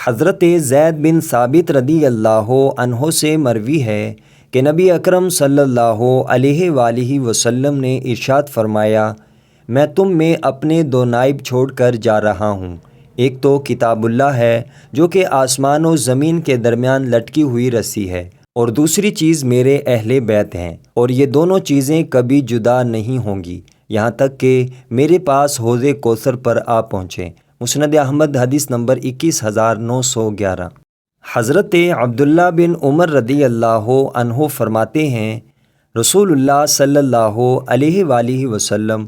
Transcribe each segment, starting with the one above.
حضرت زید بن ثابت رضی اللہ عنہ سے مروی ہے کہ نبی اکرم صلی اللہ علیہ وآلہ وسلم نے ارشاد فرمایا، میں تم میں اپنے دو نائب چھوڑ کر جا رہا ہوں، ایک تو کتاب اللہ ہے جو کہ آسمان و زمین کے درمیان لٹکی ہوئی رسی ہے، اور دوسری چیز میرے اہل بیت ہیں، اور یہ دونوں چیزیں کبھی جدا نہیں ہوں گی یہاں تک کہ میرے پاس حوض کوثر پر آ پہنچیں۔ مسند احمد حدیث نمبر 21911۔ حضرت عبداللہ بن عمر رضی اللہ عنہ فرماتے ہیں، رسول اللہ صلی اللہ علیہ وآلہ وسلم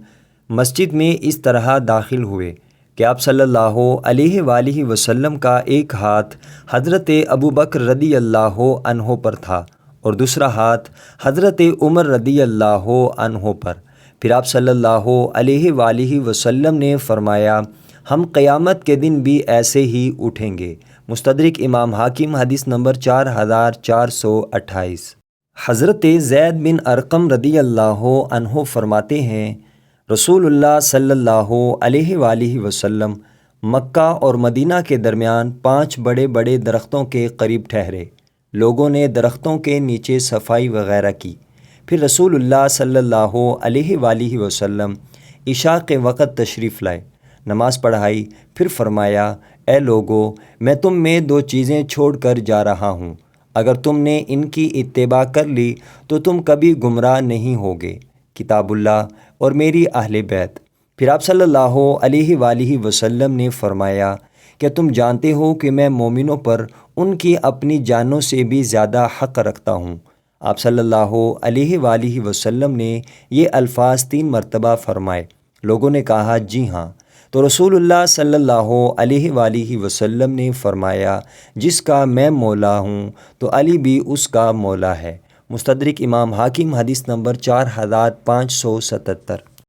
مسجد میں اس طرح داخل ہوئے کہ آپ صلی اللہ علیہ وآلہ وسلم کا ایک ہاتھ حضرت ابوبکر رضی اللہ عنہ پر تھا اور دوسرا ہاتھ حضرت عمر رضی اللہ عنہ پر۔ پھر آپ صلی اللہ علیہ وآلہ وسلم نے فرمایا، ہم قیامت کے دن بھی ایسے ہی اٹھیں گے۔ مستدرک امام حاکم حدیث نمبر 4428۔ حضرت زید بن ارقم رضی اللہ عنہ فرماتے ہیں، رسول اللہ صلی اللہ علیہ وآلہ وسلم مکہ اور مدینہ کے درمیان 5 بڑے بڑے درختوں کے قریب ٹھہرے۔ لوگوں نے درختوں کے نیچے صفائی وغیرہ کی۔ پھر رسول اللہ صلی اللہ علیہ وآلہ وسلم عشاء کے وقت تشریف لائے، نماز پڑھائی، پھر فرمایا، اے لوگو، میں تم میں 2 چیزیں چھوڑ کر جا رہا ہوں، اگر تم نے ان کی اتباع کر لی تو تم کبھی گمراہ نہیں ہوگے، کتاب اللہ اور میری اہل بیت۔ پھر آپ صلی اللہ علیہ وآلہ وسلم نے فرمایا، کیا تم جانتے ہو کہ میں مومنوں پر ان کی اپنی جانوں سے بھی زیادہ حق رکھتا ہوں؟ آپ صلی اللہ علیہ وآلہ وسلم نے یہ الفاظ 3 مرتبہ فرمائے۔ لوگوں نے کہا، جی ہاں۔ تو رسول اللہ صلی اللہ علیہ وآلہ وسلم نے فرمایا، جس کا میں مولا ہوں تو علی بھی اس کا مولا ہے۔ مستدرک امام حاکم حدیث نمبر 4577۔